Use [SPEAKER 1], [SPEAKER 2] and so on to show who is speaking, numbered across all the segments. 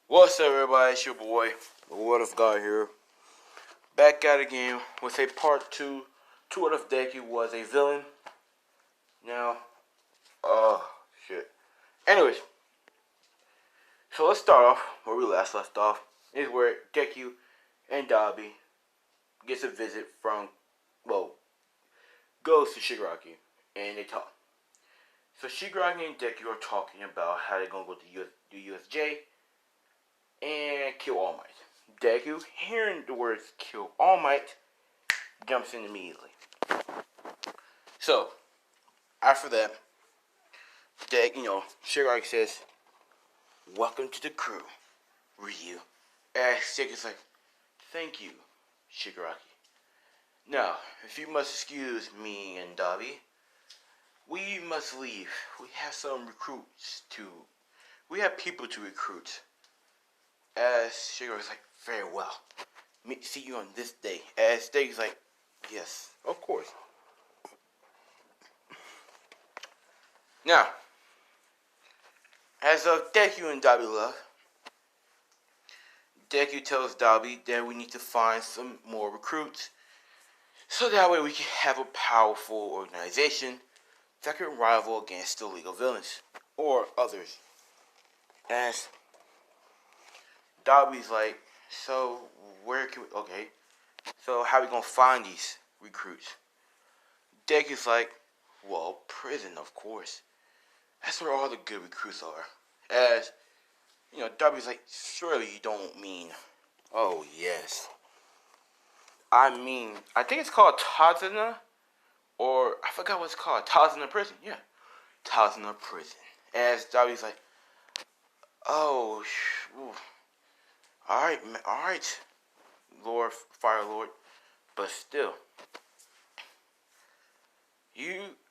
[SPEAKER 1] What's up, everybody? It's your boy, the What If Guy here. Back at it again with a part 2 to What If Deku was a villain. Now, shit. Anyways, so let's start off where we last left off. Is where Deku and Dabi gets a visit from, goes to Shigaraki and they talk. So Shigaraki and Deku are talking about how they're gonna go to USJ and kill All Might. Deku, hearing the words kill All Might, jumps in immediately. So, after that, Shigaraki says, "Welcome to the crew, Ryu." And Deku's like, "Thank you, Shigaraki. Now, if you must excuse me and Dabi, we must leave. We have people to recruit." As Shigar's like, "Very well. See you on this day." As Deku's like, "Yes, of course." Now, as of Deku and Dabi left, Deku tells Dabi that we need to find some more recruits, so that way we can have a powerful organization that can rival against the League of Villains or others. As Dabi's like, "So where can we? Okay, so how are we gonna find these recruits?" Deku's like, "Well, prison, of course. That's where all the good recruits are." As Dabi's like, "Surely you don't mean?" "Oh yes, I mean, I think it's called Tazuna, or I forgot what it's called. Tazuna Prison, yeah, Tazuna Prison." As Dabi's like, "Oh, all right, Lord, Fire Lord, but still,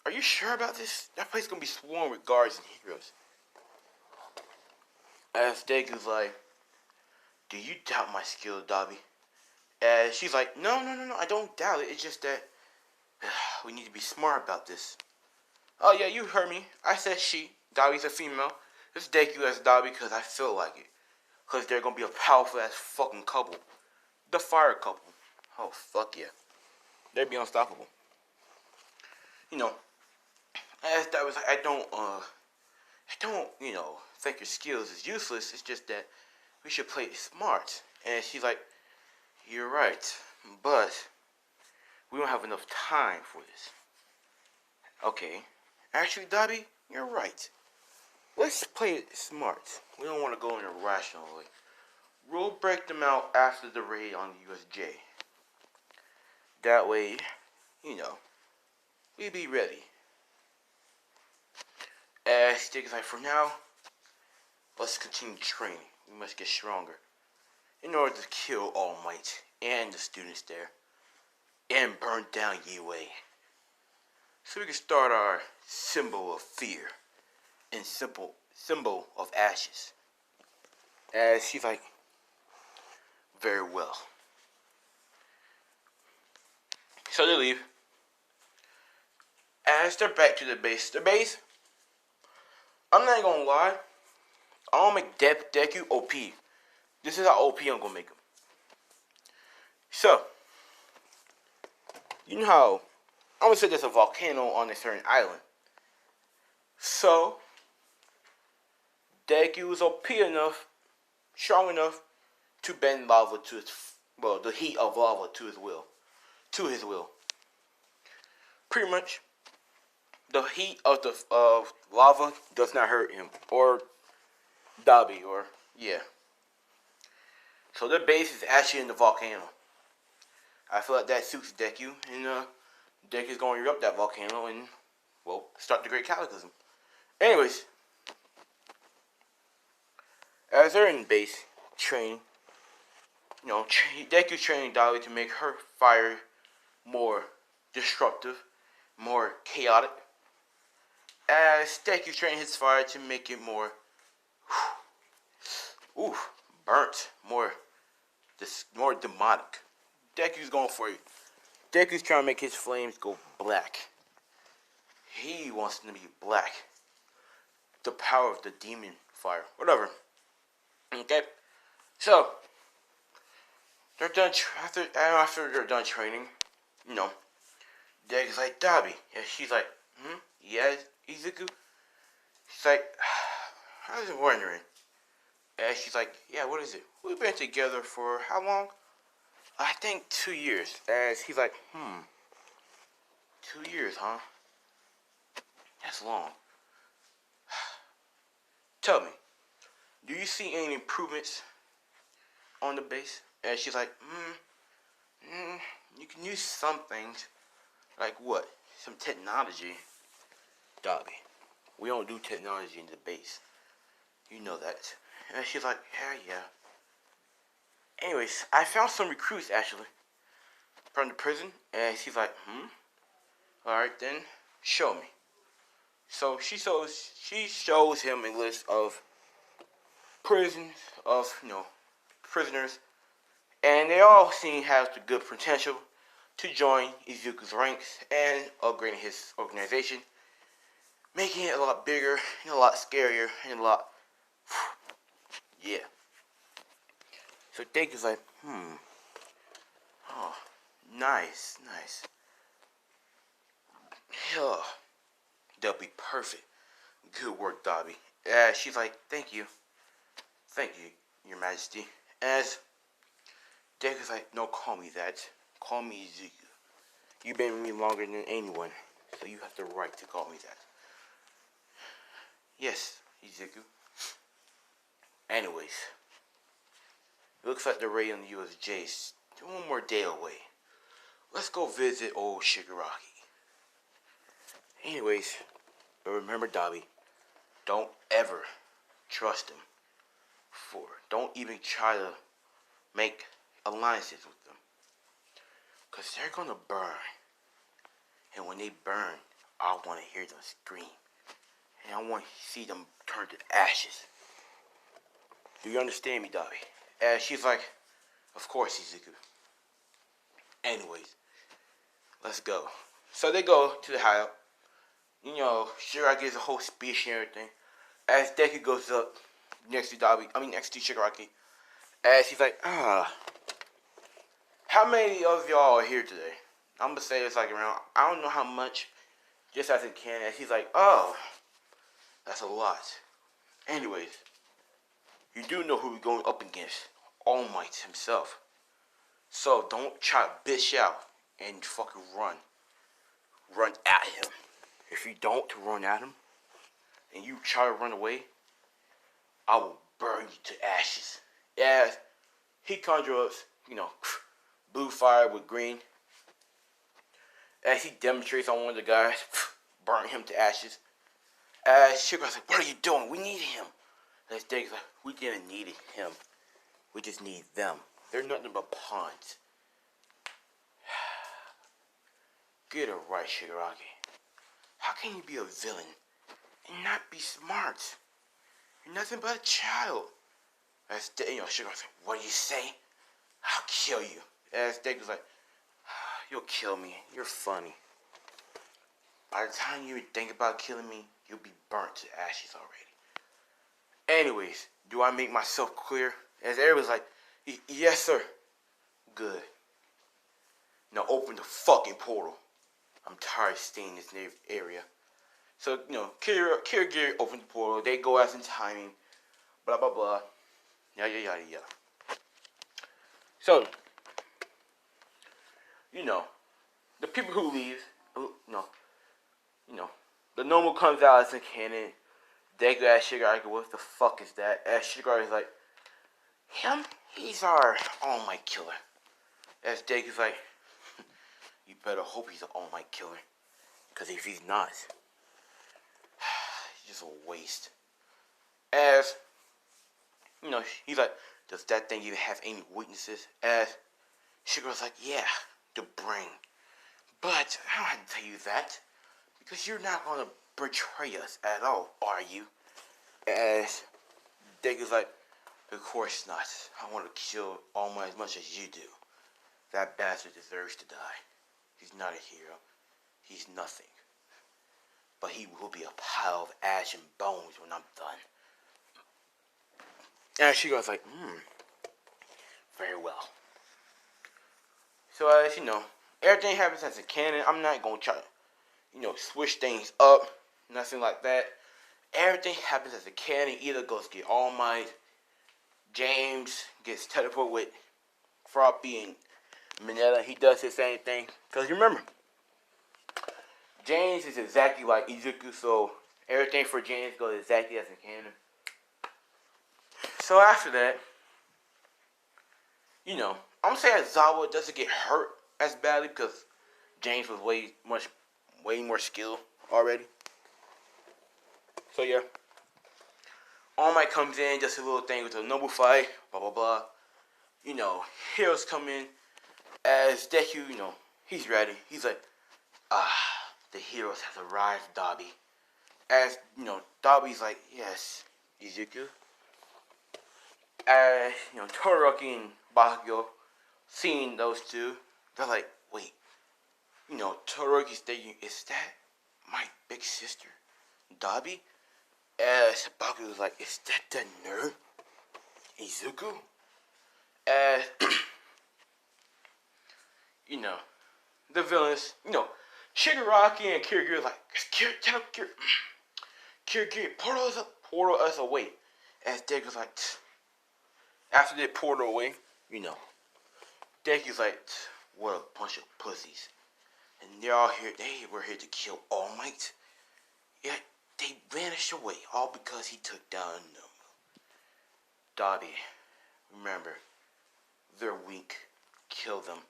[SPEAKER 1] are you sure about this? That place is gonna be swarmed with guards and heroes." As Deku's like, "Do you doubt my skill, Dabi?" As she's like, No, I don't doubt it. It's just that we need to be smart about this." "Oh yeah, you heard me. I said she. Dabi's a female. It's Deku as Dabi because I feel like it. Because they're gonna be a powerful ass fucking couple. The fire couple. Oh fuck yeah. They'd be unstoppable. As Dabi's like, I don't, think your skills is useless. It's just that we should play it smart." And she's like, "You're right, but we don't have enough time for this." "Okay, actually, Dabi, you're right. Let's play it smart. We don't want to go in irrationally. We'll break them out after the raid on the USJ. That way, we'll be ready." As Stick is like, "For now, let's continue training. We must get stronger in order to kill All Might and the students there and burn down UA. So we can start our symbol of fear and symbol of ashes." As she's like, "Very well." So they leave. As they're back to the base, I'm not gonna lie, I'm gonna make Deku OP. This is how OP I'm gonna make him. So, you know how I'm gonna say there's a volcano on a certain island. So, Deku is OP enough, strong enough to bend lava to the heat of lava to his will. Pretty much, the heat of lava does not hurt him or Dabi or yeah. So their base is actually in the volcano. I feel like that suits Deku, and Deku's going to erupt that volcano and start the Great Cataclysm. Anyways, as they're in base training, Deku's training Dabi to make her fire more disruptive, more chaotic. As Deku's training his fire to make it more, burnt, more demonic. Deku's going for it. Deku's trying to make his flames go black. He wants them to be black. The power of the demon fire. Whatever. Okay? So they're done after they're done training. You know, Deku's like, Dabi, and she's like, yeah, Izuku. She's like, I was wondering. And she's like, yeah, what is it? We've been together for how long? I think 2 years. And he's like, 2 years, huh? That's long. Tell me, do you see any improvements on the base? And she's like, you can use some things. Like what? Some technology. Dobby, we don't do technology in the base. You know that. And she's like, yeah. Anyways, I found some recruits actually from the prison. And she's like, Alright then, show me. So she shows him a list of prisoners, and they all seem to have the good potential to join Izuku's ranks and upgrading his organization, making it a lot bigger and a lot scarier and a lot, yeah. So Deku's like, oh, nice. Yeah, that'll be perfect. Good work, Dobby. She's like, thank you, Your Majesty. As Deku's like, no, call me that. Call me Izuku. You've been with me longer than anyone, so you have the right to call me that. Yes, Izuku. Anyways, it looks like the raid on the USJ is one more day away. Let's go visit old Shigaraki. Anyways, but remember, Dobby, don't ever trust him. Don't even try to make alliances with them. Because they're going to burn. And when they burn, I want to hear them scream. And I want to see them turn to ashes. Do you understand me, Dobby? And she's like, of course, Izuku. Anyways, let's go. So they go to the hideout. You know, Shigaraki gives a whole speech and everything. As Deku goes up next to Shigaraki. As he's like, how many of y'all are here today? I'm going to say it's like around, I don't know how much, just as it can. As he's like, oh, that's a lot. Anyways, you do know who we're going up against. All Might himself. So don't try to bitch out and fucking run. Run at him. If you don't run at him, and you try to run away, I will burn you to ashes. As he conjures up, blue fire with green. As he demonstrates on one of the guys, burn him to ashes. As Sugar's like, what are you doing? We need him. As Dake's like, we didn't need him. We just need them. They're nothing but pawns. Get it right, Shigaraki. How can you be a villain and not be smart? You're nothing but a child. As Shigar's like, what do you say? I'll kill you. As Deku's like, you'll kill me. You're funny. By the time you think about killing me, you'll be burnt to ashes already. Anyways, do I make myself clear? As everybody's like, yes, sir. Good. Now open the fucking portal. I'm tired of staying in this area. So, Kirigiri opens the portal. They go as in timing. Blah, blah, blah. Yada. So, the people who leave, the normal comes out as a cannon. Deku asks Shigaraki, what the fuck is that? As Shigaraki's like, him? He's our All Might killer. As Deku's like, you better hope he's an All Might killer. Because if he's not, he's just a waste. As, he's like, does that thing even have any weaknesses? As Shigaraki's like, yeah, the brain. But I don't have to tell you that. Because you're not going to betray us at all, are you? As Deku's like, of course not. I want to kill All Might as much as you do. That bastard deserves to die. He's not a hero. He's nothing. But he will be a pile of ash and bones when I'm done. And she goes like, So as you know, everything happens as a canon. I'm not gonna try to, switch things up. Nothing like that. Everything happens as a canon. Either goes get All Might, James gets teleported with Froppy and Mineta. He does the same thing. Because remember, James is exactly like Izuku, so everything for James goes exactly as a canon. So after that, I'm gonna say that Zawa doesn't get hurt as badly because James was way more skilled already. So yeah, All Might comes in, just a little thing with a noble fight, blah blah blah. Heroes come in as Deku. He's ready. He's like, the heroes have arrived, Dobby. As Dobby's like, yes, Izuku. As Todoroki and Bakugo seeing those two, they're like, wait, Todoroki's thinking, is that my big sister, Dobby? As Bakugo's like, is that the nerd, Izuku? As the villains, Shigaraki and Kirigiri like, Kirigiri, portal us away. As Deku's like, after they portal away, Deku's like, what a bunch of pussies. And they're all here, they were here to kill All Might. Yet, they vanished away, all because he took down them. Dobby, remember, they're weak. Kill them.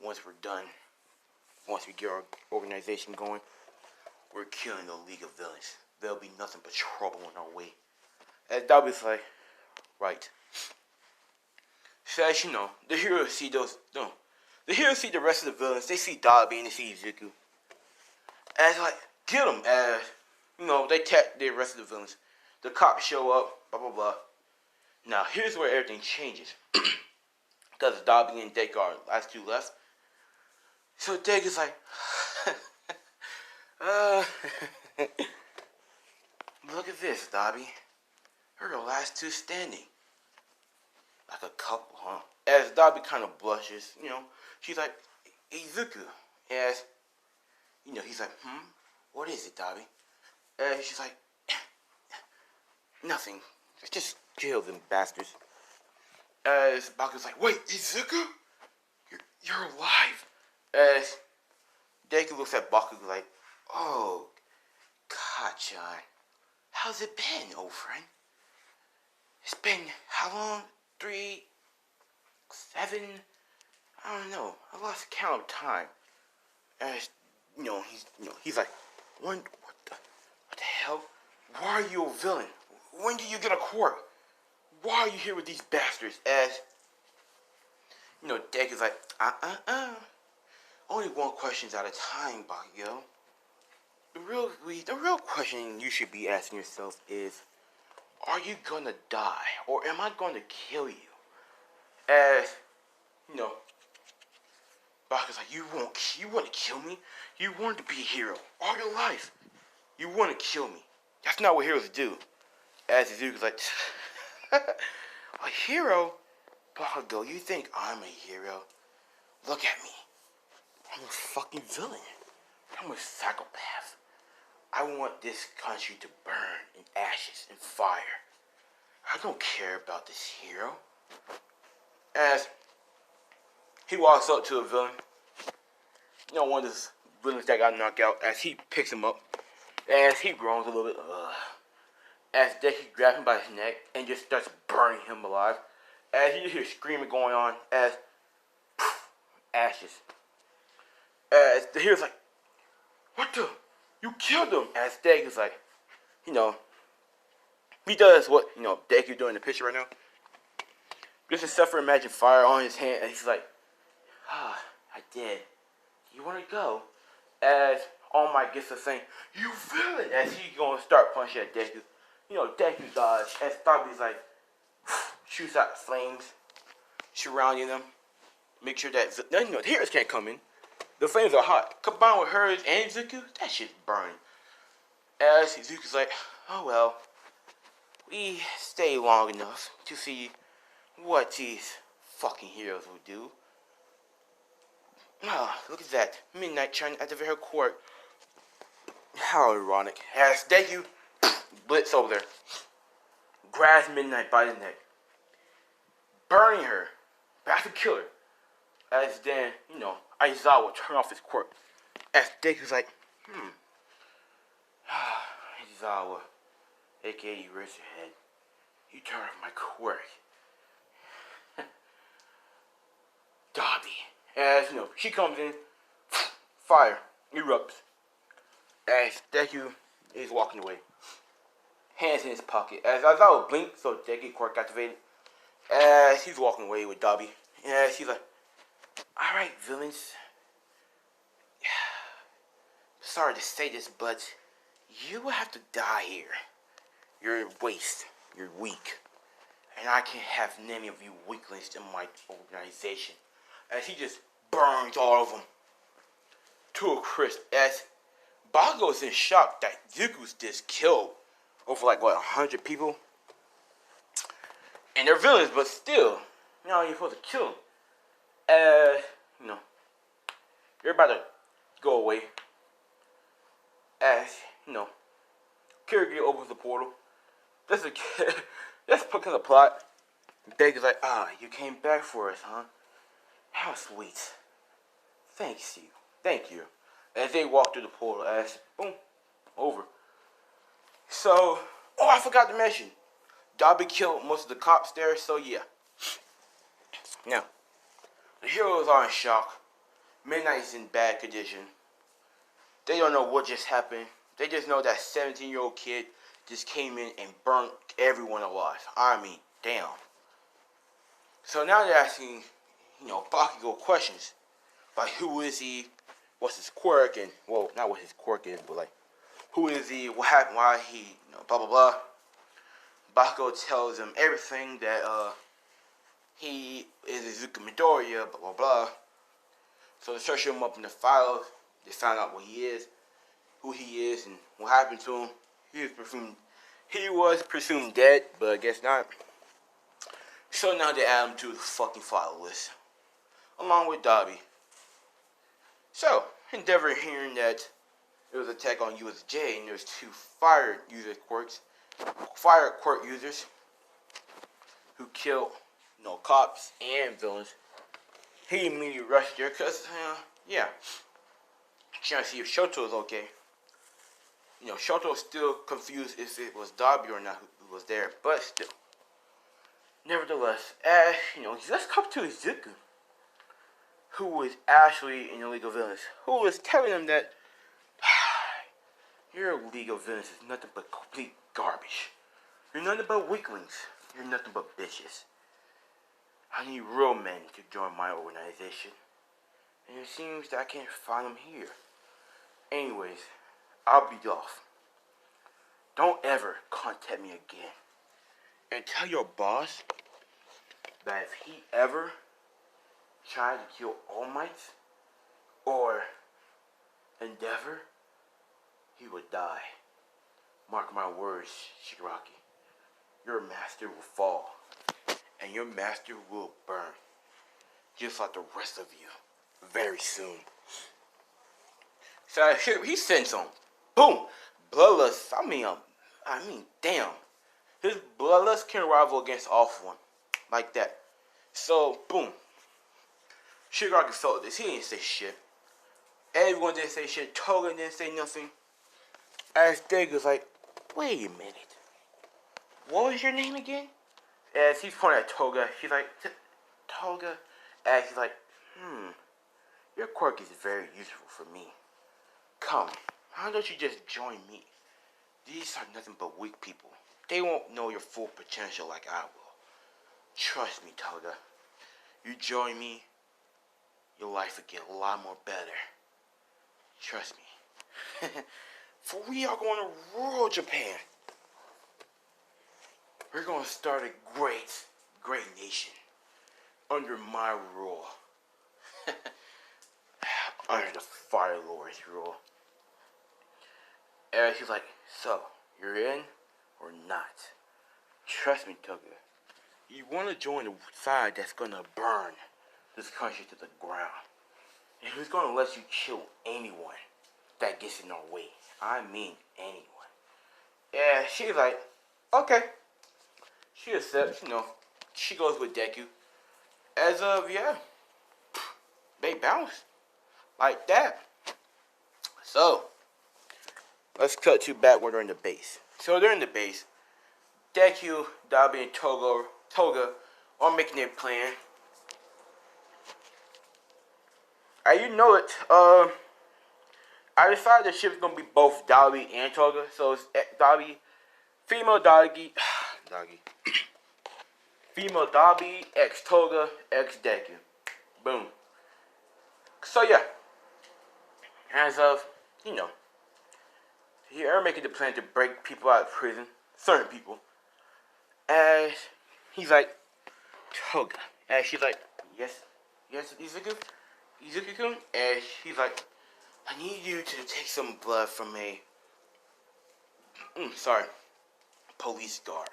[SPEAKER 1] Once we're done, once we get our organization going, we're killing the League of Villains. There'll be nothing but trouble in our way. As Dobby's like, right. So as the heroes see the heroes see the rest of the villains. They see Dobby and they see Izuku. As like, get them. As they attack the rest of the villains. The cops show up. Blah blah blah. Now here's where everything changes. Because Dobby and Deku are last two left. So Deku's like, look at this, Dobby. You're the last two standing. Like a couple, huh? As Dobby kind of blushes, she's like, Izuku. As, he's like, what is it, Dobby? She's like, nothing. Just kill them bastards. As Baku's like, wait, Izuku? You're alive? As Deku looks at Baku like, oh, God, John. How's it been, old friend? It's been how long? 3, 7? I don't know. I lost count of time. As he's like, what the hell? Why are you a villain? When did you get a quirk? Why are you here with these bastards? As Deku's like, only one question's at a time, Bakugo. The real question you should be asking yourself is, are you gonna die, or am I gonna kill you? As Bakugo's like, you want to kill me? You wanted to be a hero all your life. You want to kill me? That's not what heroes do. As Izuku's like, a hero? Bakugo, you think I'm a hero? Look at me. I'm a fucking villain. I'm a psychopath. I want this country to burn in ashes and fire. I don't care about this hero. As he walks up to a villain, one of those villains that got knocked out, as he picks him up, as he groans a little bit, as Deku grabs him by his neck and just starts burning him alive, as you hear screaming going on, as ashes. As the hero's like, what the? You killed him! As Deku's like, he does what, Deku doing in the picture right now. Just a self-imagined fire on his hand, and he's like, I did. You want to go? As All Might gets to saying, you villain! As he's going to start punching at Deku. Deku dodge. As Dobby's like, shoots out flames, surrounding them. Make sure that, the heroes can't come in. The flames are hot. Combined with hers and Izuku, that shit's burning. As Izuku's like, oh well. We stay long enough to see what these fucking heroes will do. Ah, look at that. Midnight trying to activate her quirk. How ironic. As Deku blitz over there. Grabs Midnight by the neck. Burning her. About to kill her. As then, Aizawa turn off his quirk. As Deku's like, Aizawa, aka you raise your head. You turn off my quirk. Dobby. As she comes in, fire erupts. As Deku is walking away. Hands in his pocket. As Aizawa blinks, so Deku quirk activated. As he's walking away with Dobby. As he's like, alright, villains. Sorry to say this, but you will have to die here. You're a waste. You're weak. And I can't have any of you weaklings in my organization. As he just burns all of them to a crisp. As Bakugo's in shock that Deku's just killed over 100 people. And they're villains, but still, you're supposed to kill them. As, you're about to go away. As, Kirigi opens the portal. That's because of plot. Degu's like, you came back for us, huh? How sweet. Thank you. As they walk through the portal, as, boom, over. So, I forgot to mention. Dobby killed most of the cops there, so yeah. Now, the heroes are in shock. Midnight's in bad condition. They don't know what just happened. They just know that 17-year-old kid just came in and burnt everyone alive. I mean, damn. So now they're asking, Bakugo questions. Like, who is he? What's his quirk? And, well, not what his quirk is, but, who is he? What happened? Why he, blah, blah, blah. Bakugo tells them everything that, he is Izuku Midoriya, blah, blah, blah. So they search him up in the files. They found out what he is, who he is, and what happened to him. He was presumed dead, but I guess not. So now they add him to the fucking file list, along with Dobby. So, Endeavor hearing that it was an attack on USJ, and there's two fire quirk users, who killed, cops and villains. He immediately rushed there, cause, trying to see if Shoto is okay. Shoto was still confused if it was Dobby or not who was there, but still. Nevertheless, let's come to Izuku, who was actually in the League of Villains, who was telling him that your League of Villains is nothing but complete garbage. You're nothing but weaklings. You're nothing but bitches. I need real men to join my organization, and it seems that I can't find them here. Anyways, I'll be off. Don't ever contact me again. And tell your boss that if he ever tried to kill All Might or Endeavor, he would die. Mark my words, Shigaraki. Your master will fall, and your master will burn, just like the rest of you, very soon. So he sends him. Boom! Bloodlust. I mean, damn. His bloodlust can rival against Off One. Like that. So, boom. Shigaraki felt this. He didn't say shit. Everyone didn't say shit. Toga didn't say nothing. As Degu's like, wait a minute. What was your name again? As he's pointing at Toga, she's like, Toga? As he's like, your quirk is very useful for me. Come, why don't you just join me? These are nothing but weak people. They won't know your full potential like I will. Trust me, Toga. You join me, your life will get a lot more better. Trust me. For we are going to rule Japan. We're going to start a great nation under my rule. Under the Fire Lord's rule. And he's like, so, you're in or not? Trust me, Toga. You want to join the side that's going to burn this country to the ground. and who's gonna let you kill anyone that gets in our way? I mean anyone. Yeah, she's like, okay. She accepts, she goes with Deku. As of, yeah, they bounce like that. So, let's cut to back when they're in the base. So they're in the base. Deku, Dabi, and Toga are making their plan. And you know it, I decided the ship's gonna be both Dabi and Toga. So it's Dabi, female Doggy, Doggy. Female Dabi, ex Toga, ex Deku. Boom. So yeah. As of, they're making the plan to break people out of prison. Certain people. As he's like, Toga. And she's like, yes, Izuku-kun. And she's like, I need you to take some blood from a, police guard.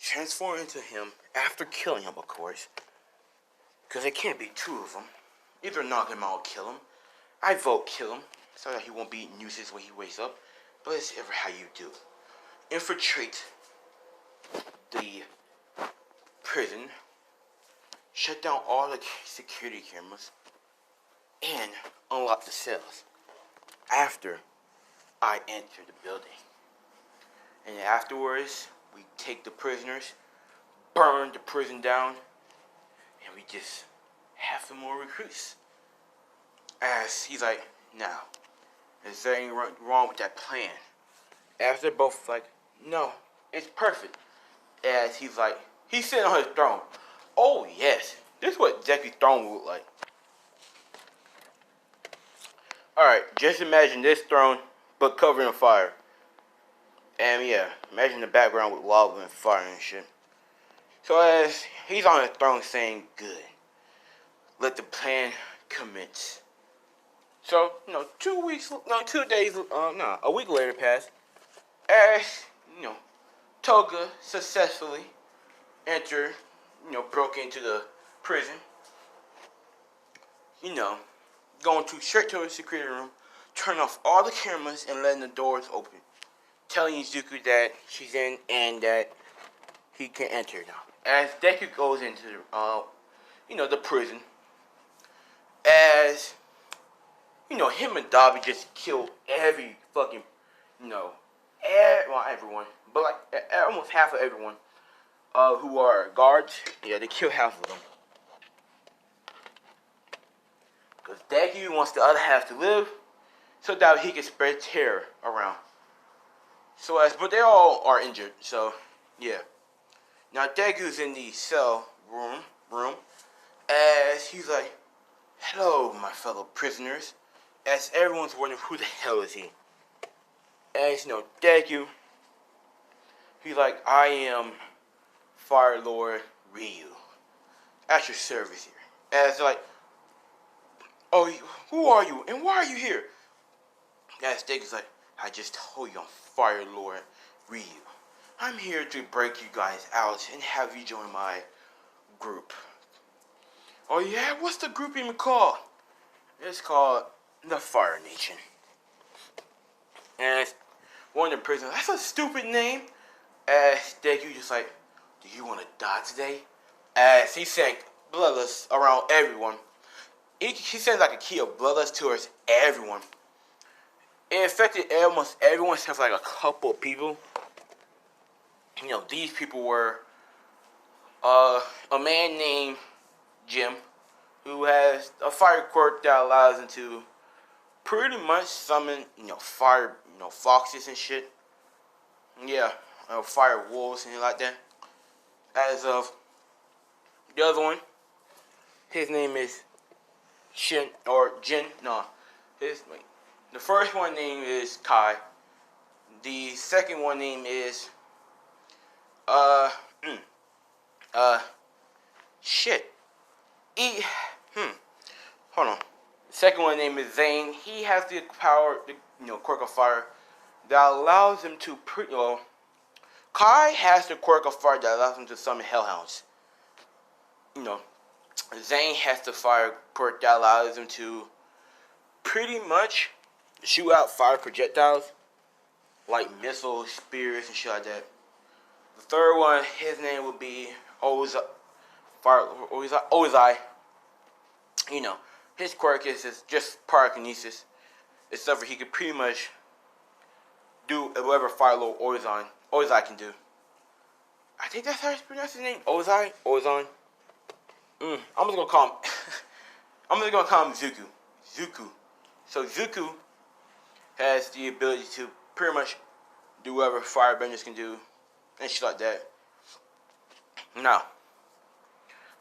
[SPEAKER 1] Transform into him after killing him, of course. Because there can't be two of them. Either knock him out or kill him. I vote kill him, so that he won't be nuisance when he wakes up. But it's ever how you do. Infiltrate the prison. Shut down all the security cameras. And unlock the cells. After I enter the building. And afterwards, we take the prisoners, burn the prison down, and we just have some more recruits. As he's like, now, is there anything wrong with that plan? As they're both like, no, it's perfect. As he's like, he's sitting on his throne. Oh yes, this is what Deku's throne would look like. Alright, just imagine this throne, but covered in fire. And yeah, imagine the background with lava and fire and shit. So as he's on his throne saying, good, let the plan commence. So, a week later passed. As, Toga successfully broke into the prison. Going straight to the security room, turn off all the cameras and letting the doors open. Telling Izuku that she's in and that he can enter now. As Deku goes into the prison. As him and Dabi just killed every fucking, everyone, but like almost half of everyone who are guards. Yeah, they kill half of them. Because Deku wants the other half to live, so that he can spread terror around. But they all are injured, so yeah. Now Deku's in the cell room, as he's like, hello, my fellow prisoners. As everyone's wondering who the hell is he. As Deku, he's like, I am Fire Lord Ryu. At your service here. As like, oh, who are you and why are you here? As Deku's like, I just told you I'm Fire Lord Ryu. I'm here to break you guys out and have you join my group. Oh yeah, what's the group even called? It's called the Fire Nation. And one of the prisoners, that's a stupid name. As Deku just like, do you want to die today? As he sank bloodless around everyone. He sends like a key of bloodless towards everyone. It affected almost everyone except for like a couple of people. These people were a man named Jim, who has a fire quirk that allows him to pretty much summon, fire, foxes and shit. Yeah, fire wolves and like that. As of the other one, his name is Jin. No, the first one name is Kai. The second one name is shit. Hold on. The second one name is Zane. He has the power, quirk of fire that allows him to Kai has the quirk of fire that allows him to summon hellhounds. Zane has the fire quirk that allows him to pretty much shoot out fire projectiles, like missiles, spears, and shit like that. The third one, his name would be Ozai. You know, his quirk is just pyrokinesis. Except for he could pretty much do whatever Fire Lord Ozai can do. I think that's how you pronounce his name. Ozon. I'm just gonna call him. I'm just gonna call him Zuku. Zuku. So Zuku has the ability to pretty much do whatever firebenders can do and shit like that. Now,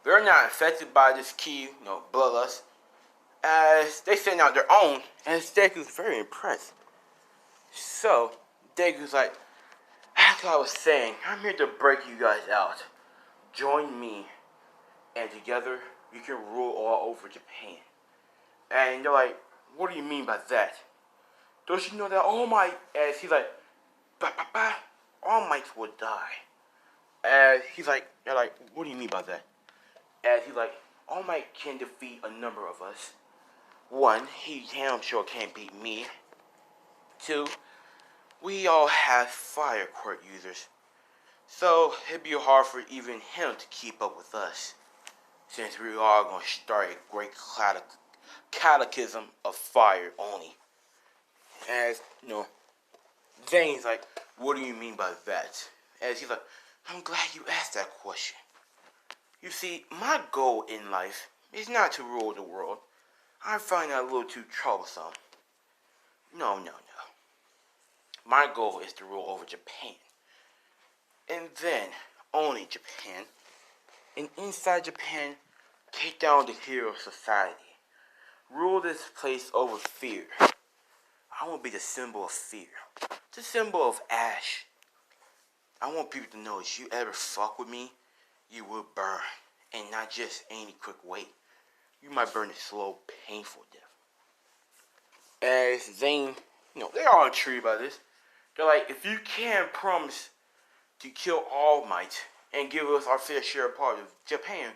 [SPEAKER 1] they're not affected by this key, bloodlust, as they send out their own, and Deku's very impressed. So, Deku's like, as I was saying, I'm here to break you guys out. Join me, and together we can rule all over Japan. And they're like, what do you mean by that? Don't you know that All Might, as he's like, All Might will die. As he's like, they're like, what do you mean by that? As he's like, All Might can defeat a number of us. One, he damn sure can't beat me. Two, we all have fire quirk users. So it'd be hard for even him to keep up with us. Since we are going to start a great cataclysm of fire only. As, Zane's like, what do you mean by that? As he's like, I'm glad you asked that question. You see, my goal in life is not to rule the world. I find that a little too troublesome. No. My goal is to rule over Japan. And then, only Japan. And inside Japan, take down the hero society. Rule this place over fear. I want to be the symbol of fear. The symbol of ash. I want people to know if you ever fuck with me, you will burn. And not just any quick way. You might burn a slow, painful death. As Zane, they're all intrigued by this. They're like, if you can't promise to kill All Might and give us our fair share part of Japan,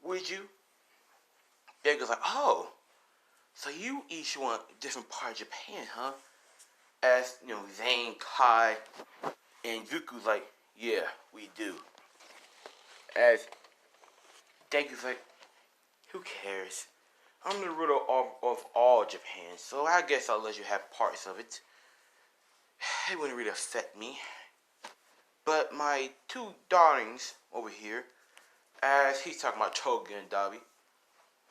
[SPEAKER 1] would you? Degu's like, oh, so you each want a different part of Japan, huh? As, Zane, Kai, and Zuku's like, yeah, we do. As Degu's like, who cares? I'm the ruler of all Japan, so I guess I'll let you have parts of it. It wouldn't really affect me. But my two darlings over here, as he's talking about Toga and Dabi,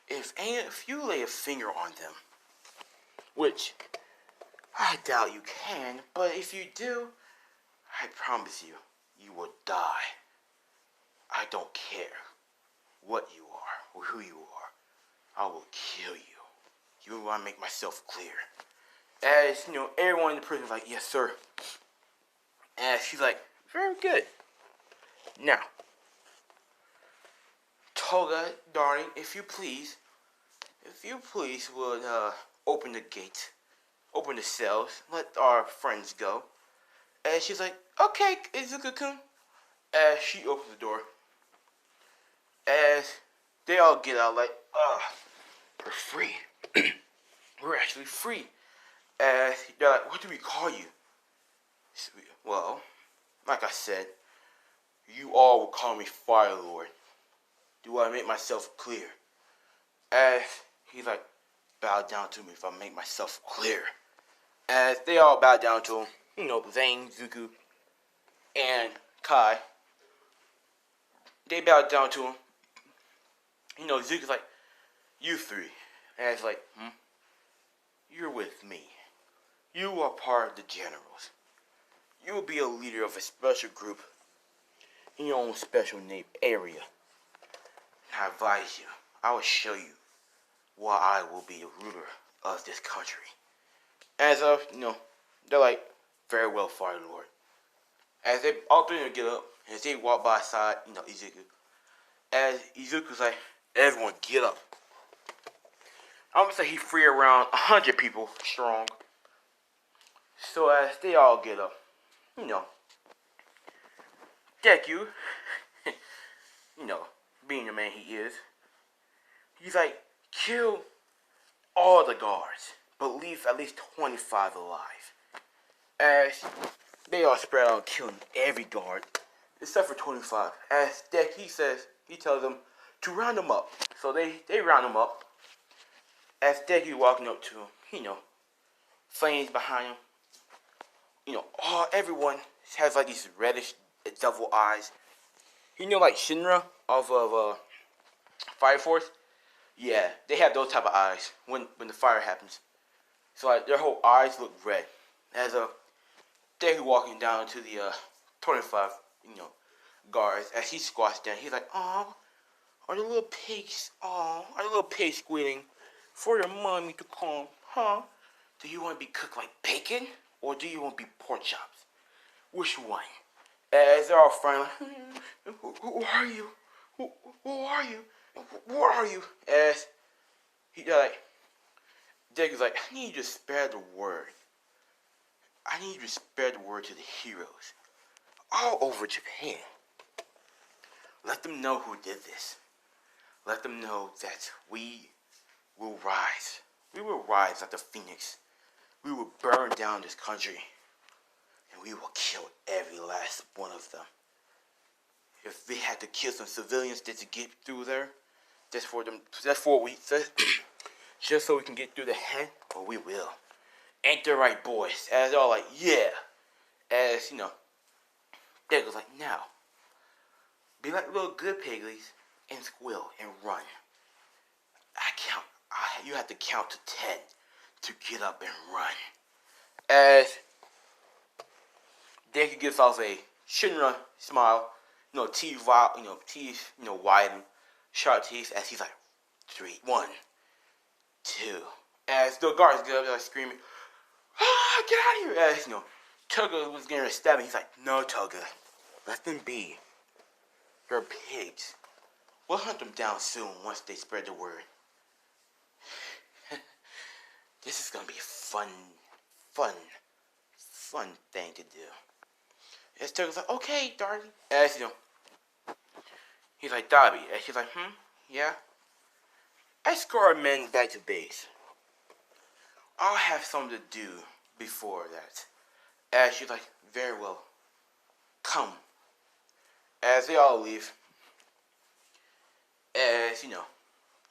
[SPEAKER 1] if you lay a finger on them, which I doubt you can, but if you do, I promise you, you will die. I don't care what you are or who you are. I will kill you. You want to make myself clear. As, everyone in the prison is like, yes, sir. And she's like, very good. Now, Toga, darling, if you please would open the gate, open the cells, let our friends go. And she's like, okay, Izuku-kun. As she opens the door. As they all get out like, we're free. We're actually free. As they're like, what do we call you? Well, like I said, you all will call me Fire Lord. Do I make myself clear? As he's like, bow down to me if I make myself clear. As they all bow down to him, Zane, Zuku, and Kai. They bow down to him. Zuku's like, you three. And it's like, you're with me. You are part of the generals. You will be a leader of a special group in your own special area. I advise you, I will show you why I will be the ruler of this country. As of, they're like, very well, Fire Lord. As they all three of them get up, as they walk by side, Izuku. As Izuku's like, everyone get up. I'm gonna say he free around 100 people strong. So as they all get up, Deku, being the man he is, he's like, kill all the guards, but leave at least 25 alive. As they all spread out killing every guard, except for 25. As he tells them to round them up. So they round them up. As Deku walking up to him, flames behind him. Everyone has like these reddish devil eyes. Like Shinra off of Fire Force? Yeah, they have those type of eyes when the fire happens. So like their whole eyes look red. As Deku walking down to the 25, guards, as he squats down, he's like, "Oh, are the little pigs? Oh, are the little pigs squealing for their mommy to come? Huh? Do you want to be cooked like bacon, or do you want to be pork chops? Which one?" As they're all frying, like, who are you? Who are you? Who are you? As Deku's like, I need you to spare the word. I need you to spread the word to the heroes all over Japan. Let them know who did this. Let them know that we will rise. We will rise like the phoenix. We will burn down this country. And we will kill every last one of them. If we had to kill some civilians just to get through there, just so we can get through the head, well, we will. Ain't that right, boys? As they're all like, yeah. As, Degu's like, now, be like little good piglies and squeal and run. You have to count to 10 to get up and run. As Deku gives off a Shinra smile, teeth widen, sharp teeth, as he's like, 3, 1, 2. As the guards get up there screaming, get out of here! As, Toga was getting a stab, and he's like, no, Toga, let them be. They're pigs. We'll hunt them down soon once they spread the word. This is gonna be a fun thing to do. As Toga's like, okay, darling. As, he's like, Dobby. And she's like, yeah? Escort our men back to base. I'll have something to do before that. As she's like, very well. Come. As they all leave. As,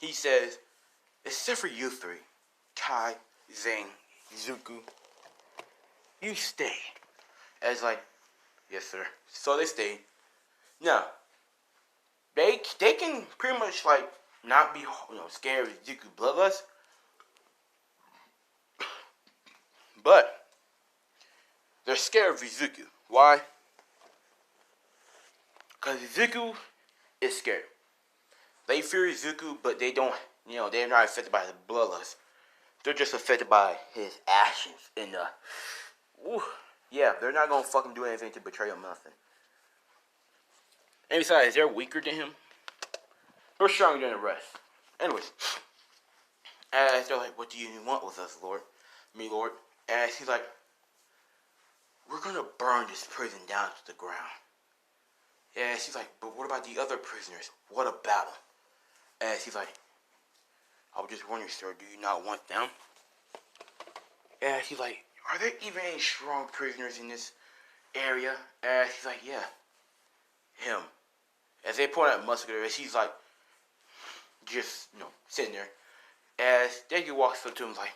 [SPEAKER 1] he says, except for you three, Kai, Zane, Zuko, you stay. As like, yes sir. So they stay. Now, they can pretty much like not be scared of Zuko bloodlust. But they're scared of Izuku. Why? Because Izuku is scared. They fear Izuku, but they don't, they're not affected by his bloodlust. They're just affected by his actions. And, they're not going to fucking do anything to betray him, nothing. And besides, they're weaker than him. They're stronger than the rest. Anyways. As they're like, what do you want with us, Lord? Me, Lord. And he's like, we're going to burn this prison down to the ground. And she's like, but what about the other prisoners? What about them? And she's like, I was just wondering, sir, do you not want them? And she's like, are there even any strong prisoners in this area? And she's like, yeah, him. As they point out muscular, and she's like, just, sitting there. As Deku walks up to him, like,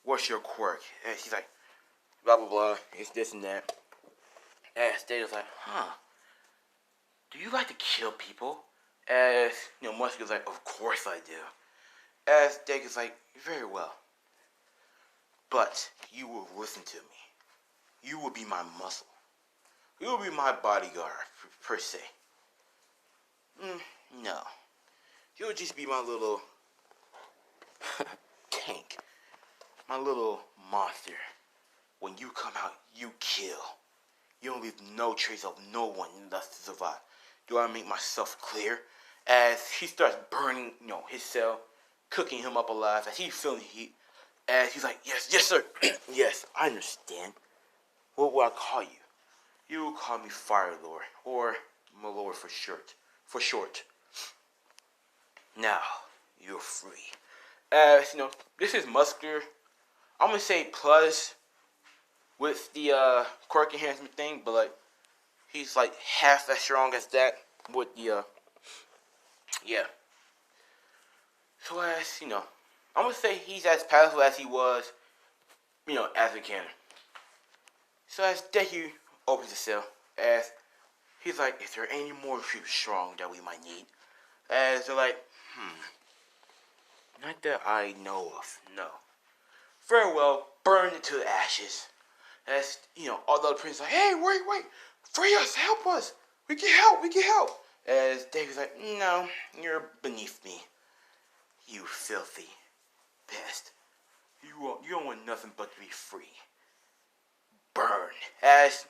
[SPEAKER 1] what's your quirk? And she's like, blah, blah, blah, it's this and that. As Data's like, do you like to kill people? As, Muscular's like, of course I do. As Data's like, very well. But you will listen to me. You will be my muscle. You will be my bodyguard, per se. No. You'll just be my little tank. My little monster. When you come out, you kill. You don't leave no trace of no one left to survive. Do I make myself clear? As he starts burning, his cell, cooking him up alive, as he's feeling the heat. As he's like, yes, sir. Yes, I understand. What will I call you? You will call me Fire Lord, or my Lord for short. Now, you're free. As you know, this is muscular. I'm gonna say plus with the quirk enhancement thing, but like he's like half as strong as that with the yeah. So as you know, I'm gonna say he's as powerful as he was, as a cannon. So as Deku opens the cell, as he's like, is there any more troops strong that we might need? As they're like, not that I know of, no. Very well, burn it to ashes. As, all the other princes like, hey, wait, free us, help us. We can help. As Deku's like, no, you're beneath me. You filthy pest. You don't want nothing but to be free. Burn. As,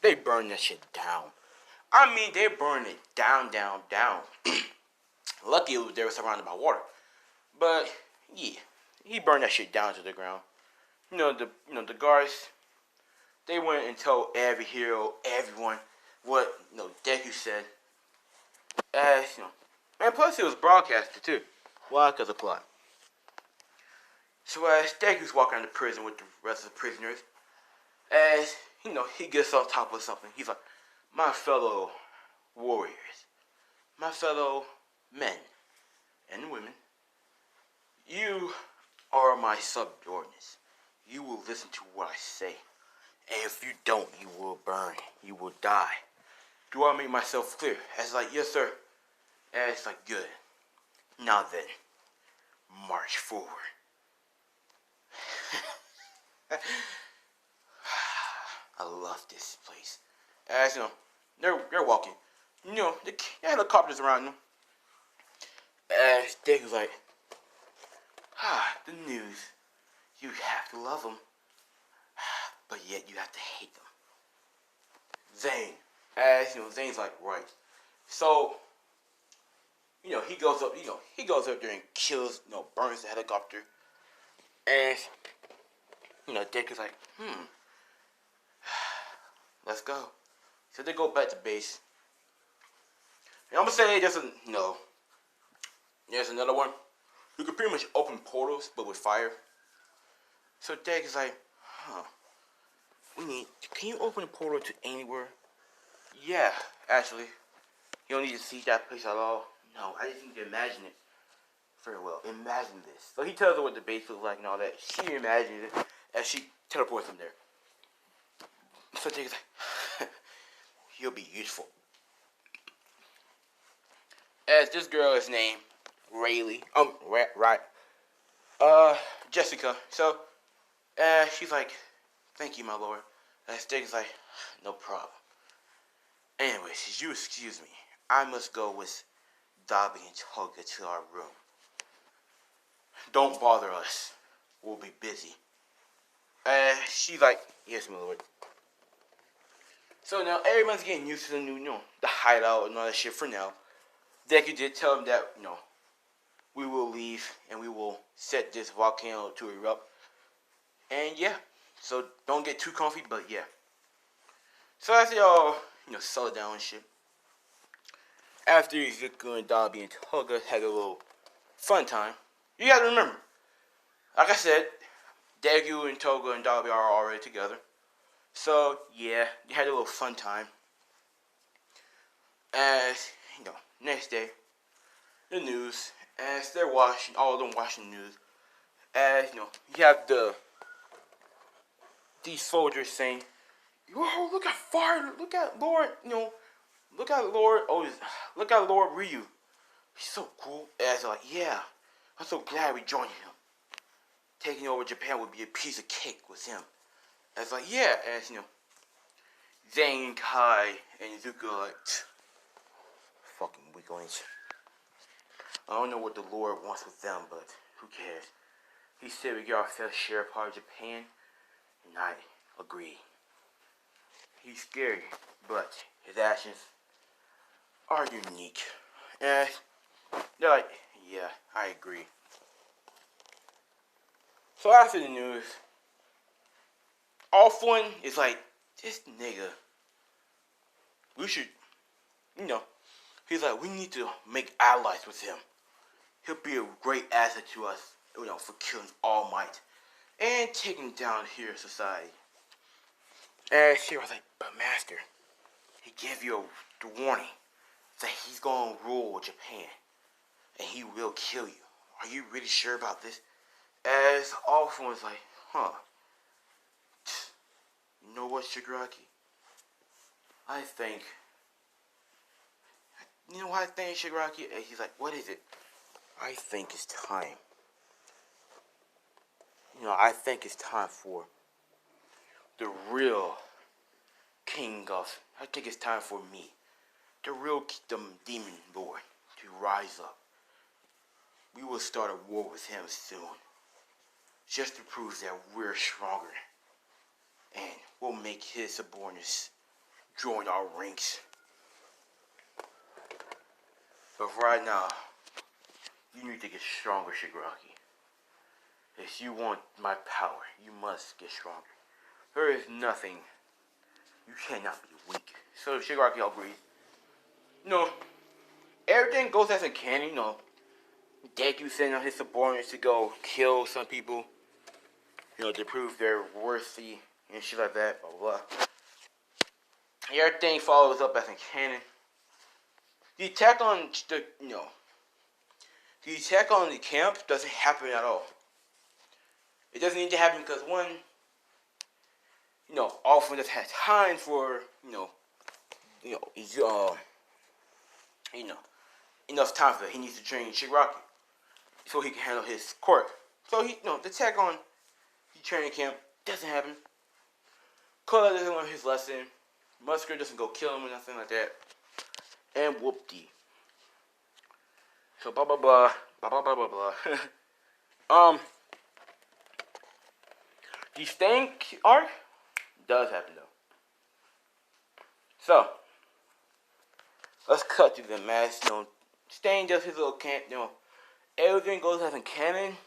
[SPEAKER 1] they burn that shit down. I mean, they burn it down. Lucky they were surrounded by water. But, yeah, he burned that shit down to the ground. The guards, they went and told every hero, everyone, what, Deku said. As, and plus it was broadcasted too. Why? Because of plot. So as Deku's walking into prison with the rest of the prisoners, as, he gets on top of something. He's like, my fellow warriors, my fellow men and women, you are my subordinates. You will listen to what I say. And if you don't, you will burn. You will die. Do I make myself clear? As like, yes, sir. And it's like, good. Now then, march forward. I love this place. As they're walking. The helicopters around them. As Deku's like, the news. You have to love them. But yet you have to hate them. Zane. As, Zane's like, right. So, he goes up, there and kills, burns the helicopter. And, Deku's like, let's go. So they go back to base. And I'm gonna say there's another one. You can pretty much open portals, but with fire. So Deku's like, can you open a portal to anywhere? Yeah, actually. You don't need to see that place at all. No, I just need to imagine it. Very well, imagine this. So he tells her what the base looks like and all that. She imagines it as she teleports him there. So Deku's like, he'll be useful. As this girl is named Rayleigh. Right. Jessica. So, she's like, thank you, my lord. And Deku's like, no problem. Anyways, you excuse me. I must go with Dobby and Toga to our room. Don't bother us. We'll be busy. She's like, yes, my lord. So now everyone's getting used to the new, the hideout and all that shit for now. Deku did tell him that, we will leave and we will set this volcano to erupt. And yeah, so don't get too comfy, but yeah. So as they all, settle down and shit. After Izuku and Dobby and Toga had a little fun time, you gotta remember, like I said, Deku and Toga and Dobby are already together. So yeah, they had a little fun time. As, next day, the news, as they're watching, all of them watching the news, as, you have these soldiers saying, whoa, look at fire, look at Lord, look at Lord Ryu. He's so cool. As they're like, yeah, I'm so glad we joined him. Taking over Japan would be a piece of cake with him. As like, yeah, as, Zane, Kai, and Izuku are like, fucking weaklings. I don't know what the Lord wants with them, but who cares? He said we get our fair share part of Japan, and I agree. He's scary, but his actions are unique. And they're like, yeah, I agree. So after the news, All-One is like, this nigga, we should, he's like, we need to make allies with him. he'll be a great asset to us, for killing All Might and taking down here society. And she was like, but Master, he gave you the warning that he's gonna rule Japan and he will kill you. Are you really sure about this? As all of them was like, huh. You know what, Shigaraki? I think, Shigaraki? And he's like, what is it? I think it's time. I think it's time for the real king of, I think it's time for me, the real demon lord, to rise up. We will start a war with him soon, just to prove that we're stronger, and we'll make his subordinates join our ranks. But right now, you need to get stronger, Shigaraki. If you want my power, you must get stronger. There is nothing. You cannot be weak. So Shigaraki agrees. Everything goes as a canon, Deku sending on his subordinates to go kill some people, to prove they're worthy and shit like that, blah, blah, blah. Everything follows up as a canon. The attack on the camp doesn't happen at all. It doesn't need to happen because one, all of them just had time for, enough time for that. He needs to train Shigaraki so he can handle his court. So the attack on the training camp doesn't happen. Koda doesn't learn his lesson. Muscular doesn't go kill him or nothing like that. And whoop-dee. So blah blah blah blah blah blah blah. The Stain arc does happen though. So let's cut to the mass. Stain does his little camp. Everything goes as in canon,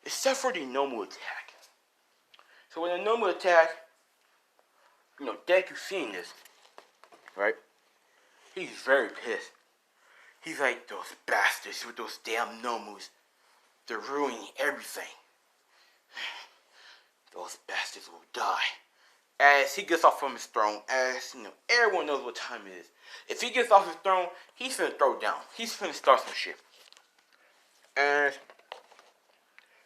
[SPEAKER 1] except for the normal attack. So when the normal attack, Deku seeing this, right? He's very pissed. He's like, those bastards with those damn Nomus, they're ruining everything. Those bastards will die. As he gets off from his throne, everyone knows what time it is. If he gets off his throne, he's finna throw down. He's finna start some shit. And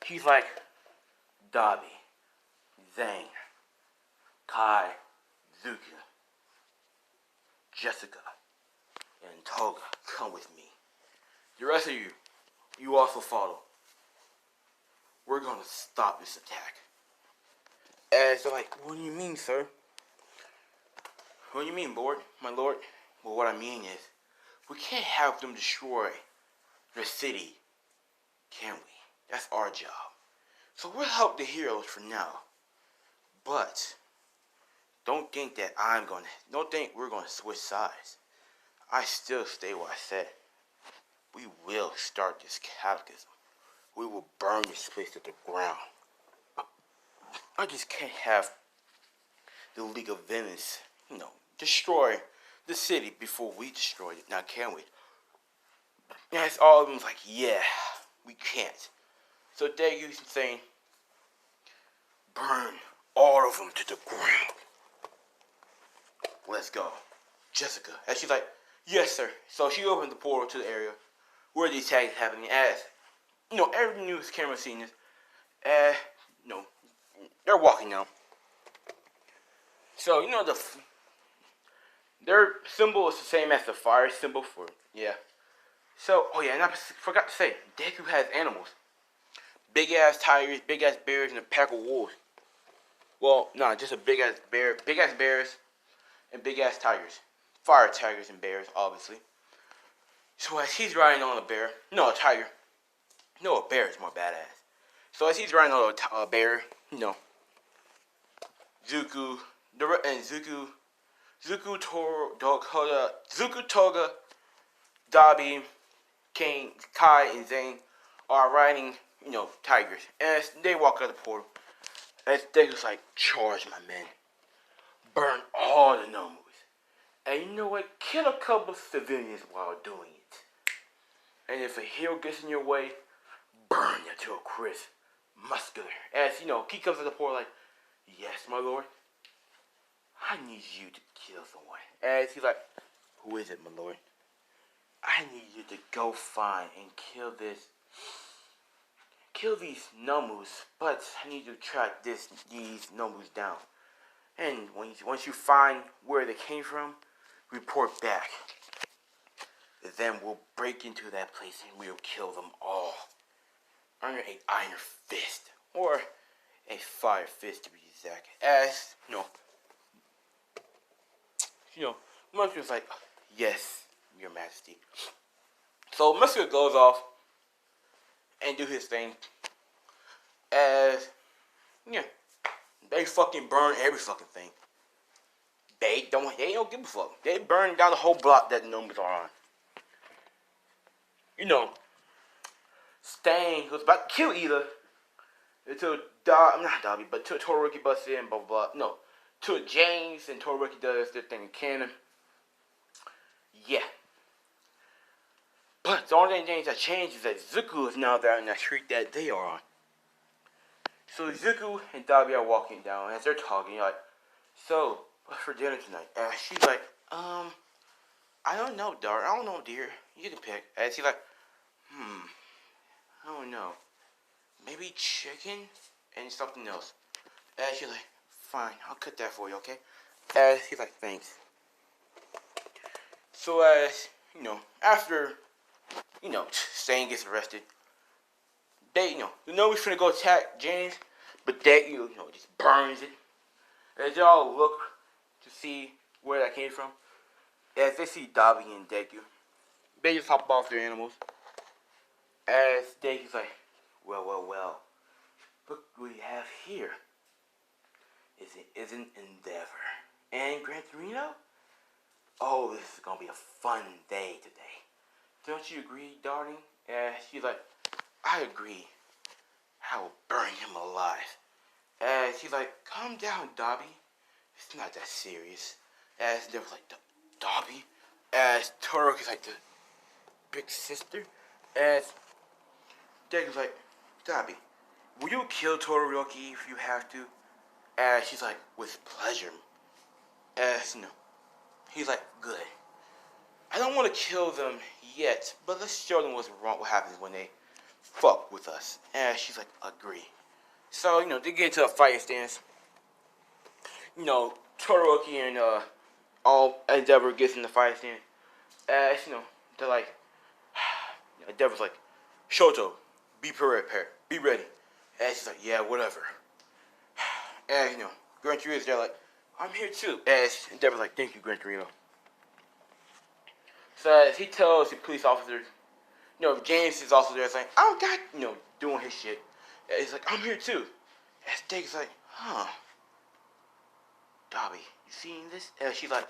[SPEAKER 1] he's like, Dabi, Zane, Kai, Zuka, Jessica, and Toga, come with me. The rest of you also follow. We're gonna stop this attack. As they're like, what do you mean, sir? What do you mean, my lord? Well, what I mean is, we can't have them destroy the city, can we? That's our job. So we'll help the heroes for now. But don't think we're gonna switch sides. I still stay where I said. We will start this cataclysm. We will burn this place to the ground. I just can't have the League of Villains, destroy the city before we destroy it. Now, can we? And it's all of them like, yeah, we can't. So Degu's saying, burn all of them to the ground. Let's go. Jessica. And she's like, yes, sir. So she opened the portal to the area where the attack is happening. As, every news camera seen this. They're walking now. So, their symbol is the same as the fire symbol for, yeah. So, and I forgot to say, Deku has animals. Big ass tigers, big ass bears, and a pack of wolves. Well, no, just a big ass bears, and big ass tigers. Fire tigers and bears, obviously. So as he's riding on a bear, a tiger. A bear is more badass. So as he's riding on a bear, Zuku, Toga, Dabi, Kane, Kai, and Zane are riding, tigers. And as they walk out the portal, as Deku's like, charge, my men. Burn all the Nomus. And you know what? Kill a couple civilians while doing it. And if a hero gets in your way, burn you to a crisp. Muscular. As, he comes to the port like, yes, my lord. I need you to kill someone. As he's like, who is it, my lord? I need you to go find and kill these Nomus, but I need you to track these Nomus down. And once you find where they came from, report back. Then we'll break into that place and we'll kill them all. Under an iron fist. Or a fire fist to be exact. As, Muscular's like, yes, your majesty. So Muscular goes off and do his thing. As, they fucking burn every fucking thing. They don't give a fuck. They burn down the whole block that the numbers are on. Stain was about to kill Ida until not Dobby, but till Todoroki busts in, blah blah blah. No, till James and Todoroki does their thing in canon. Yeah. But the only thing that changes is that Zuko is now there in that street that they are on. So Zuko and Dobby are walking down as they're talking. Like, so what's for dinner tonight? She's like, I don't know, darling. I don't know, dear. You can pick. As he's like, I don't know. Maybe chicken and something else. And she's like, fine, I'll cook that for you, okay? And he's like, thanks. So after, Stain gets arrested, they, the Nobi's finna go attack James, but Deku, just burns it. As they all look to see where that came from, as they see Dobby and Deku, they just hop off their animals. As Deku's like, well, look what we have here. Is an endeavor. And Gran Torino? Oh, this is gonna be a fun day today. Don't you agree, darling? And she's like, I agree. I will burn him alive. And she's like, calm down, Dobby. It's not that serious. As they were like, Dobby? As Todoroki's like the big sister. As Deku's like, Dobby, will you kill Todoroki if you have to? And she's like, with pleasure. As he's like, good. I don't want to kill them yet, but let's show them what happens when they fuck with us. And she's like, agree. So, they get into a fighting stance. Todoroki and all Endeavor gets in the fighting stance. As, they're like, Endeavor's like, Shoto, be prepared, be ready. And she's like, yeah, whatever. And, Gran Torino's there like, I'm here too. And Endeavor's like, thank you, Gran Torino. So as he tells the police officers, James is also there saying, I don't got, doing his shit. And he's like, I'm here too. And Deku's like, Dobby, you seen this? And she's like,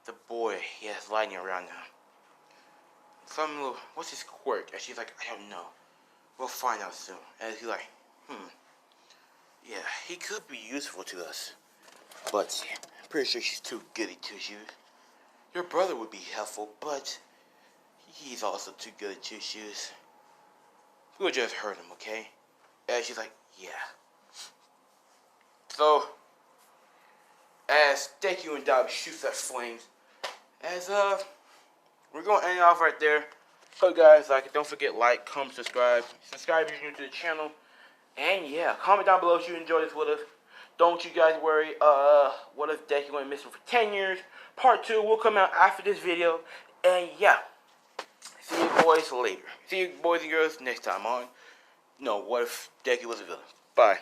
[SPEAKER 1] the boy, he has lightning around him. What's his quirk? And she's like, I don't know. We'll find out soon. And he's like, yeah, he could be useful to us. But I'm pretty sure she's too goody two-shoes. Your brother would be helpful, but he's also too good at two-shoes. We'll just hurt him, okay? And she's like, yeah. So, as Deku and Dobby shoots at flames, we're going to end it off right there. So guys, don't forget, like, comment, subscribe. Subscribe if you're new to the channel. And yeah, comment down below if you enjoyed this with us. Don't you guys worry, what if Deku went missing for 10 years? Part 2 will come out after this video. And yeah, see you boys later. See you boys and girls next time on, what if Deku was a villain. Bye.